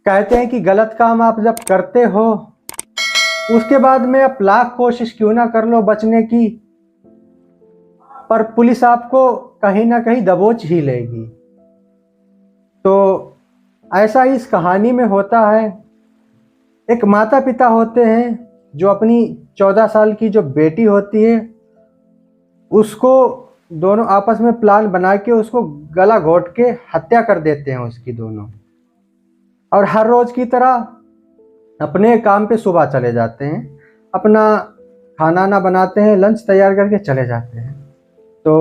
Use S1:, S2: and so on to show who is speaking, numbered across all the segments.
S1: कहते हैं कि गलत काम आप जब करते हो उसके बाद में आप लाख कोशिश क्यों ना कर लो बचने की, पर पुलिस आपको कहीं ना कहीं दबोच ही लेगी। तो ऐसा ही इस कहानी में होता है। एक माता पिता होते हैं जो अपनी 14 साल की जो बेटी होती है उसको दोनों आपस में प्लान बना के उसको गला घोट के हत्या कर देते हैं उसकी दोनों। और हर रोज की तरह अपने काम पे सुबह चले जाते हैं, अपना खाना ना बनाते हैं, लंच तैयार करके चले जाते हैं। तो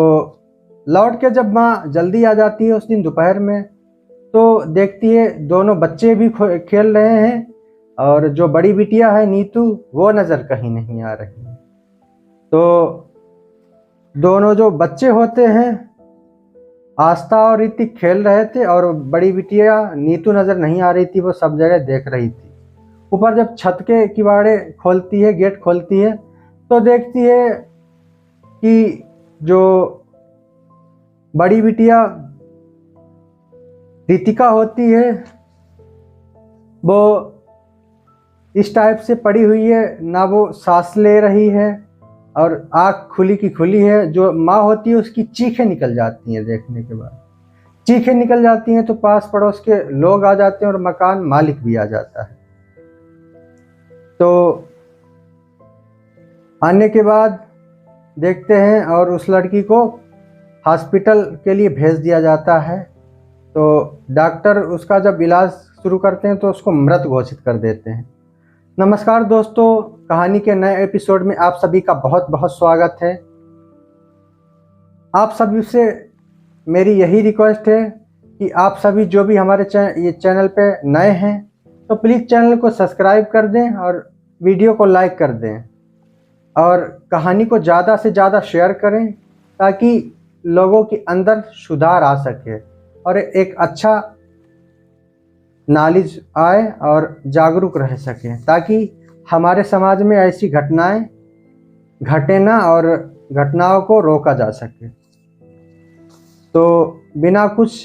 S1: लौट के जब माँ जल्दी आ जाती है उस दिन दोपहर में, तो देखती है दोनों बच्चे भी खेल रहे हैं और जो बड़ी बिटिया है नीतू वो नज़र कहीं नहीं आ रही है। तो दोनों जो बच्चे होते हैं आस्था और ऋतिक खेल रहे थे और बड़ी बिटिया नीतू नज़र नहीं आ रही थी, वो सब जगह देख रही थी। ऊपर जब छत के किवाड़े खोलती है, गेट खोलती है, तो देखती है कि जो बड़ी बिटिया रितिका होती है वो इस टाइप से पड़ी हुई है, ना वो सांस ले रही है और आँख खुली की खुली है। जो माँ होती है उसकी चीखें निकल जाती हैं, देखने के बाद चीखें निकल जाती हैं तो पास पड़ोस के लोग आ जाते हैं और मकान मालिक भी आ जाता है। तो आने के बाद देखते हैं और उस लड़की को हॉस्पिटल के लिए भेज दिया जाता है। तो डॉक्टर उसका जब इलाज शुरू करते हैं तो उसको मृत घोषित कर देते हैं। नमस्कार दोस्तों, कहानी के नए एपिसोड में आप सभी का बहुत बहुत स्वागत है। आप सभी से मेरी यही रिक्वेस्ट है कि आप सभी जो भी हमारे ये चैनल पे नए हैं तो प्लीज़ चैनल को सब्सक्राइब कर दें और वीडियो को लाइक कर दें और कहानी को ज़्यादा से ज़्यादा शेयर करें ताकि लोगों के अंदर सुधार आ सके और एक अच्छा नॉलेज आए और जागरूक रह सके, ताकि हमारे समाज में ऐसी घटनाएं घटे ना और घटनाओं को रोका जा सके। तो बिना कुछ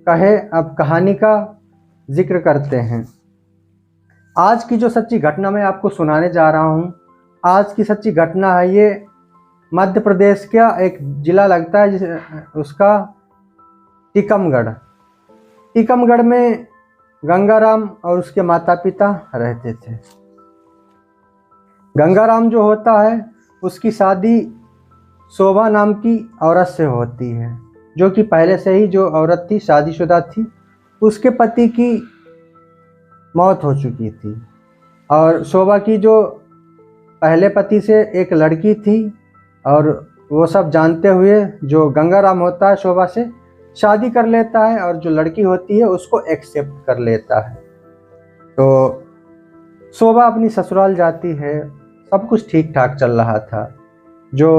S1: कहे अब कहानी का जिक्र करते हैं। आज की जो सच्ची घटना मैं आपको सुनाने जा रहा हूँ, आज की सच्ची घटना है ये मध्य प्रदेश का एक ज़िला लगता है उसका टीकमगढ़। टीकमगढ़ में गंगाराम और उसके माता पिता रहते थे। गंगाराम जो होता है उसकी शादी शोभा नाम की औरत से होती है, जो कि पहले से ही जो औरत थी शादीशुदा थी, उसके पति की मौत हो चुकी थी और शोभा की जो पहले पति से एक लड़की थी और वो सब जानते हुए जो गंगाराम होता है शोभा से शादी कर लेता है और जो लड़की होती है उसको एक्सेप्ट कर लेता है। तो शोभा अपनी ससुराल जाती है, सब कुछ ठीक ठाक चल रहा था। जो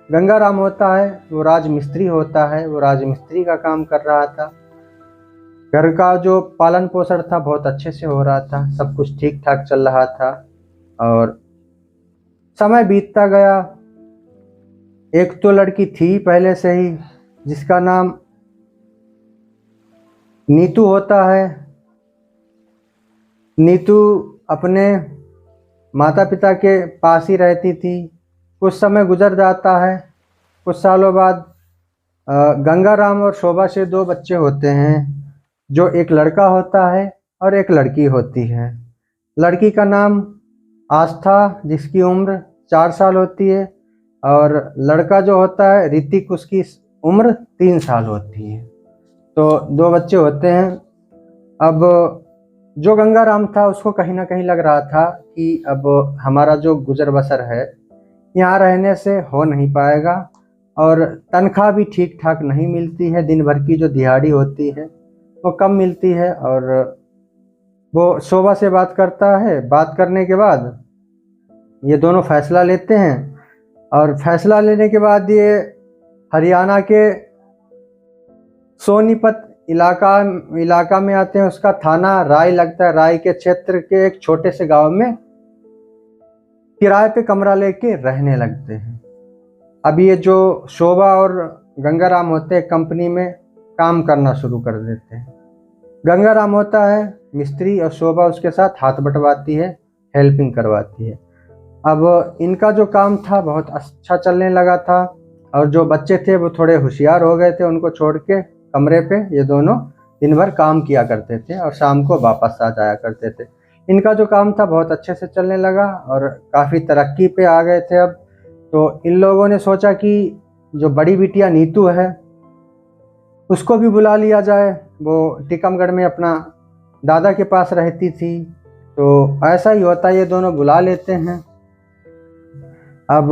S1: गंगाराम होता है वो राजमिस्त्री होता है, वो राजमिस्त्री का काम कर रहा था। घर का जो पालन पोषण था बहुत अच्छे से हो रहा था, सब कुछ ठीक ठाक चल रहा था और समय बीतता गया। एक तो लड़की थी पहले से ही जिसका नाम नीतू होता है। नीतू अपने माता पिता के पास ही रहती थी। कुछ समय गुजर जाता है, कुछ सालों बाद गंगाराम और शोभा से दो बच्चे होते हैं, जो एक लड़का होता है और एक लड़की होती है। लड़की का नाम आस्था, जिसकी उम्र 4 साल होती है, और लड़का जो होता है ऋतिक, उसकी उम्र 3 साल होती है। तो दो बच्चे होते हैं। अब जो गंगाराम था उसको कहीं ना कहीं लग रहा था कि अब हमारा जो गुजर बसर है यहाँ रहने से हो नहीं पाएगा और तनख्वाह भी ठीक ठाक नहीं मिलती है, दिन भर की जो दिहाड़ी होती है वो कम मिलती है। और वो शोभा से बात करता है, बात करने के बाद ये दोनों फैसला लेते हैं और फैसला लेने के बाद ये हरियाणा के सोनीपत इलाका में आते हैं। उसका थाना राय लगता है। राय के क्षेत्र के एक छोटे से गांव में किराए पे कमरा लेके रहने लगते हैं। अब ये जो शोभा और गंगाराम होते हैं कंपनी में काम करना शुरू कर देते हैं। गंगाराम होता है मिस्त्री और शोभा उसके साथ हाथ बंटवाती है, हेल्पिंग करवाती है। अब इनका जो काम था बहुत अच्छा चलने लगा था और जो बच्चे थे वो थोड़े होशियार हो गए थे। उनको छोड़ के कमरे पे ये दोनों दिन भर काम किया करते थे और शाम को वापस आ जाया करते थे। इनका जो काम था बहुत अच्छे से चलने लगा और काफ़ी तरक्की पे आ गए थे अब। तो इन लोगों ने सोचा कि जो बड़ी बिटिया नीतू है उसको भी बुला लिया जाए। वो टीकमगढ़ में अपना दादा के पास रहती थी, तो ऐसा ही होता है, ये दोनों बुला लेते हैं। अब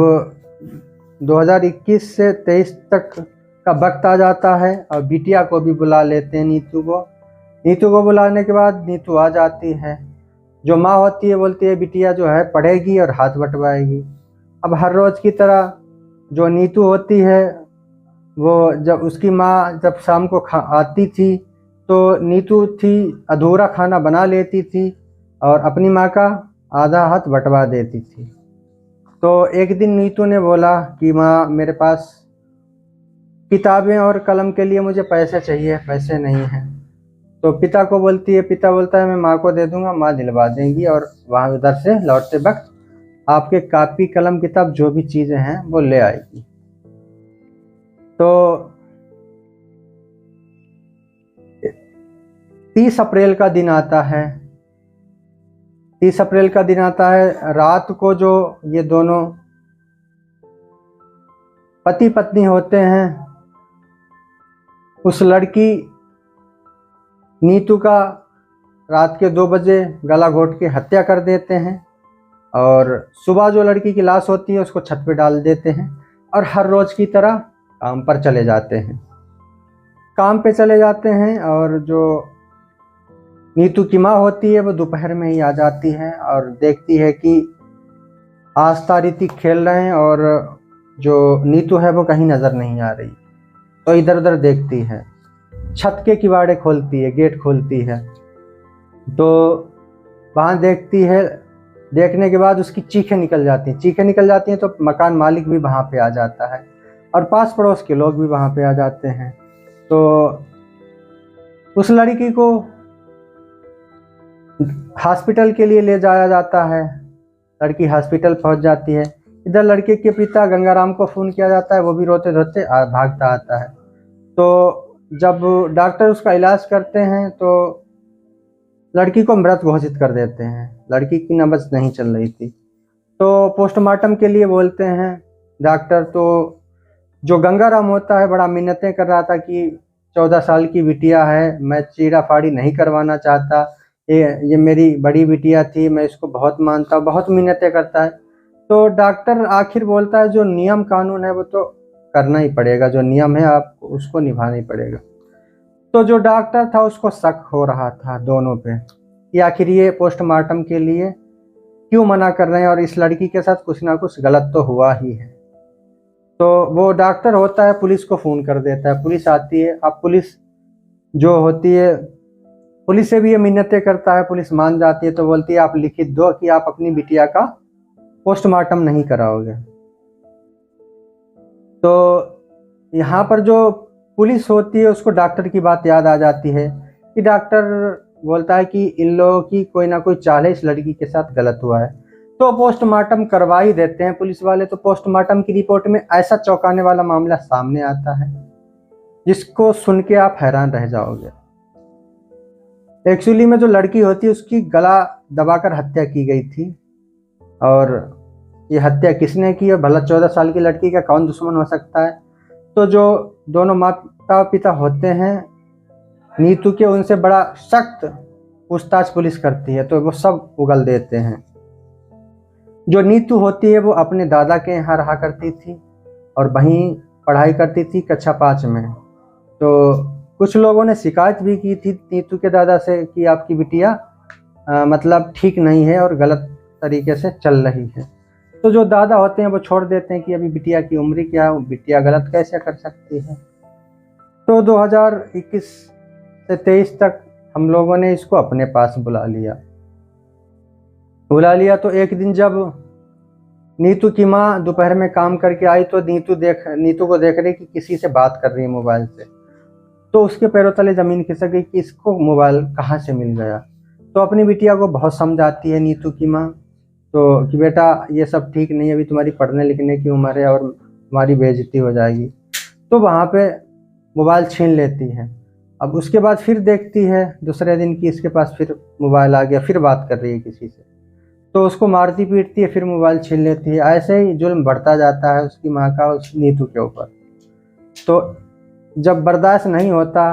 S1: 2021 से 23 तक का वक्त आ जाता है और बिटिया को भी बुला लेते हैं, नीतू को। नीतू को बुलाने के बाद नीतू आ जाती है। जो माँ होती है बोलती है बिटिया जो है पढ़ेगी और हाथ बंटवाएगी। अब हर रोज़ की तरह जो नीतू होती है वो जब उसकी माँ जब शाम को आती थी तो नीतू थी अधूरा खाना बना लेती थी और अपनी माँ का आधा हाथ बंटवा देती थी। तो एक दिन नीतू ने बोला कि माँ मेरे पास किताबें और कलम के लिए मुझे पैसे चाहिए, पैसे नहीं हैं। तो पिता को बोलती है, पिता बोलता है मैं माँ को दे दूंगा, माँ दिलवा देंगी और वहाँ उधर से लौटते वक्त आपके कापी कलम किताब जो भी चीज़ें हैं वो ले आएगी। तो 30 अप्रैल का दिन आता है। 30 अप्रैल का दिन आता है। रात को जो ये दोनों पति पत्नी होते हैं उस लड़की नीतू का रात के 2 बजे गला घोट के हत्या कर देते हैं और सुबह जो लड़की की लाश होती है उसको छत पे डाल देते हैं और हर रोज़ की तरह काम पर चले जाते हैं। काम पे चले जाते हैं और जो नीतू की माँ होती है वो दोपहर में ही आ जाती है और देखती है कि आस्था ऋतिक खेल रहे हैं और जो नीतू है वो कहीं नज़र नहीं आ रही। तो इधर उधर देखती है, छत के किवाड़े खोलती है, गेट खोलती है, तो वहाँ देखती है। देखने के बाद उसकी चीखें निकल जाती हैं। चीखें निकल जाती हैं तो मकान मालिक भी वहाँ पे आ जाता है और पास पड़ोस के लोग भी वहाँ पे आ जाते हैं। तो उस लड़की को हॉस्पिटल के लिए ले जाया जाता है। लड़की हॉस्पिटल पहुँच जाती है। इधर लड़के के पिता गंगाराम को फ़ोन किया जाता है, वो भी रोते धोते भागता आता है। तो जब डॉक्टर उसका इलाज करते हैं तो लड़की को मृत घोषित कर देते हैं। लड़की की नब्ज़ नहीं चल रही थी। तो पोस्टमार्टम के लिए बोलते हैं डॉक्टर। तो जो गंगाराम होता है बड़ा मिन्नतें कर रहा था कि 14 साल की बिटिया है, मैं चीरा फाड़ी नहीं करवाना चाहता, ये मेरी बड़ी बिटिया थी, मैं इसको बहुत मानता हूँ, बहुत मिन्नतें करता है। तो डॉक्टर आखिर बोलता है जो नियम कानून है वो तो करना ही पड़ेगा, जो नियम है आपको उसको निभाना ही पड़ेगा। तो जो डॉक्टर था उसको शक हो रहा था दोनों पे कि आखिर ये पोस्टमार्टम के लिए क्यों मना कर रहे हैं और इस लड़की के साथ कुछ ना कुछ गलत तो हुआ ही है। तो वो डॉक्टर होता है पुलिस को फ़ोन कर देता है। पुलिस आती है। अब पुलिस जो होती है पुलिस से भी ये मिन्नतें करता है, पुलिस मान जाती है। तो बोलती है आप लिखित दो कि आप अपनी बिटिया का पोस्टमार्टम नहीं कराओगे। तो यहाँ पर जो पुलिस होती है उसको डॉक्टर की बात याद आ जाती है कि डॉक्टर बोलता है कि इन लोगों की कोई ना कोई चाल है, इस लड़की के साथ गलत हुआ है। तो पोस्टमार्टम करवा ही देते हैं पुलिस वाले। तो पोस्टमार्टम की रिपोर्ट में ऐसा चौंकाने वाला मामला सामने आता है जिसको सुन के आप हैरान रह जाओगे। एक्चुअली में जो लड़की होती है उसकी गला दबाकर हत्या की गई थी और ये हत्या किसने की है भला 14 साल की लड़की का कौन दुश्मन हो सकता है। तो जो दोनों माता पिता होते हैं नीतू के, उनसे बड़ा सख्त पूछताछ पुलिस करती है तो वो सब उगल देते हैं। जो नीतू होती है वो अपने दादा के यहाँ रहा करती थी और वहीं पढ़ाई करती थी कक्षा 5 में। तो कुछ लोगों ने शिकायत भी की थी नीतू के दादा से कि आपकी बिटिया मतलब ठीक नहीं है और गलत तरीके से चल रही है। तो जो दादा होते हैं वो छोड़ देते हैं कि अभी बिटिया की उम्र क्या है, बिटिया गलत कैसे कर सकती है। तो 2021 से 23 तक हम लोगों ने इसको अपने पास बुला लिया। तो एक दिन जब नीतू की माँ दोपहर में काम करके आई तो नीतू को देख रही कि किसी से बात कर रही है मोबाइल से। तो उसके पैरों तले ज़मीन खिसक गई कि इसको मोबाइल कहाँ से मिल गया। तो अपनी बिटिया को बहुत समझाती है नीतू की माँ, तो कि बेटा ये सब ठीक नहीं है, अभी तुम्हारी पढ़ने लिखने की उम्र है और हमारी बेइज्जती हो जाएगी। तो वहाँ पे मोबाइल छीन लेती है। अब उसके बाद फिर देखती है दूसरे दिन की इसके पास फिर मोबाइल आ गया, फिर बात कर रही है किसी से, तो उसको मारती पीटती है, फिर मोबाइल छीन लेती है। ऐसे ही जुल्म बढ़ता जाता है उसकी माँ का उस नीतू के ऊपर। तो जब बर्दाश्त नहीं होता,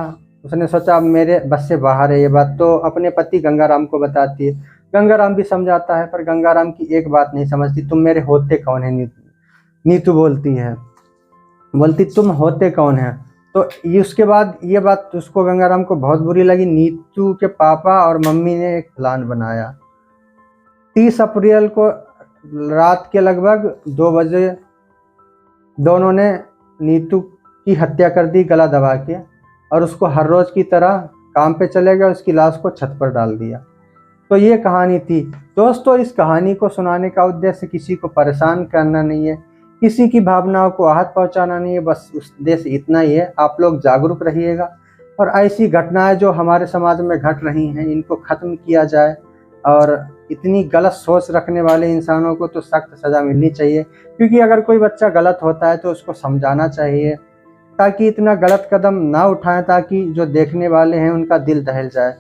S1: उसने सोचा अब मेरे बस से बाहर है ये बात, तो अपने पति गंगाराम को बताती है। गंगाराम भी समझाता है, पर गंगाराम की एक बात नहीं समझती, तुम मेरे होते कौन है नीतू बोलती है, बोलती तुम होते कौन है। तो ये उसके बाद ये बात उसको गंगाराम को बहुत बुरी लगी। नीतू के पापा और मम्मी ने एक प्लान बनाया। 30 अप्रैल को रात के लगभग 2 बजे दोनों ने नीतू की हत्या कर दी गला दबा के, और उसको हर रोज की तरह काम पे चले गए, उसकी लाश को छत पर डाल दिया। तो ये कहानी थी दोस्तों। इस कहानी को सुनाने का उद्देश्य किसी को परेशान करना नहीं है, किसी की भावनाओं को आहत पहुंचाना नहीं है, बस उद्देश्य इतना ही है, आप लोग जागरूक रहिएगा और ऐसी घटनाएं जो हमारे समाज में घट रही हैं इनको ख़त्म किया जाए। और इतनी गलत सोच रखने वाले इंसानों को तो सख्त सज़ा मिलनी चाहिए, क्योंकि अगर कोई बच्चा गलत होता है तो उसको समझाना चाहिए, ताकि इतना गलत कदम ना उठाएं, ताकि जो देखने वाले हैं उनका दिल दहल जाए।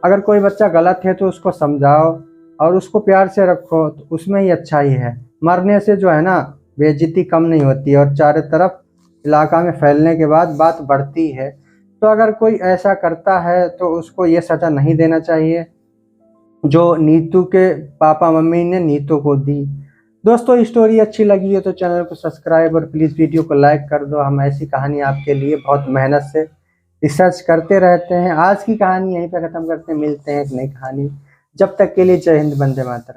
S1: अगर कोई बच्चा गलत है तो उसको समझाओ और उसको प्यार से रखो, तो उसमें ही अच्छाई है। मरने से जो है ना बेइज्जती कम नहीं होती और चारों तरफ इलाका में फैलने के बाद बात बढ़ती है। तो अगर कोई ऐसा करता है तो उसको ये सज़ा नहीं देना चाहिए जो नीतू के पापा मम्मी ने नीतू को दी। दोस्तों स्टोरी अच्छी लगी है तो चैनल को सब्सक्राइब और प्लीज़ वीडियो को लाइक कर दो। हम ऐसी कहानी आपके लिए बहुत मेहनत से रिसर्च करते रहते हैं। आज की कहानी यहीं पे ख़त्म करते हैं, मिलते हैं एक नई कहानी। जब तक के लिए जय हिंद, वंदे मातरम।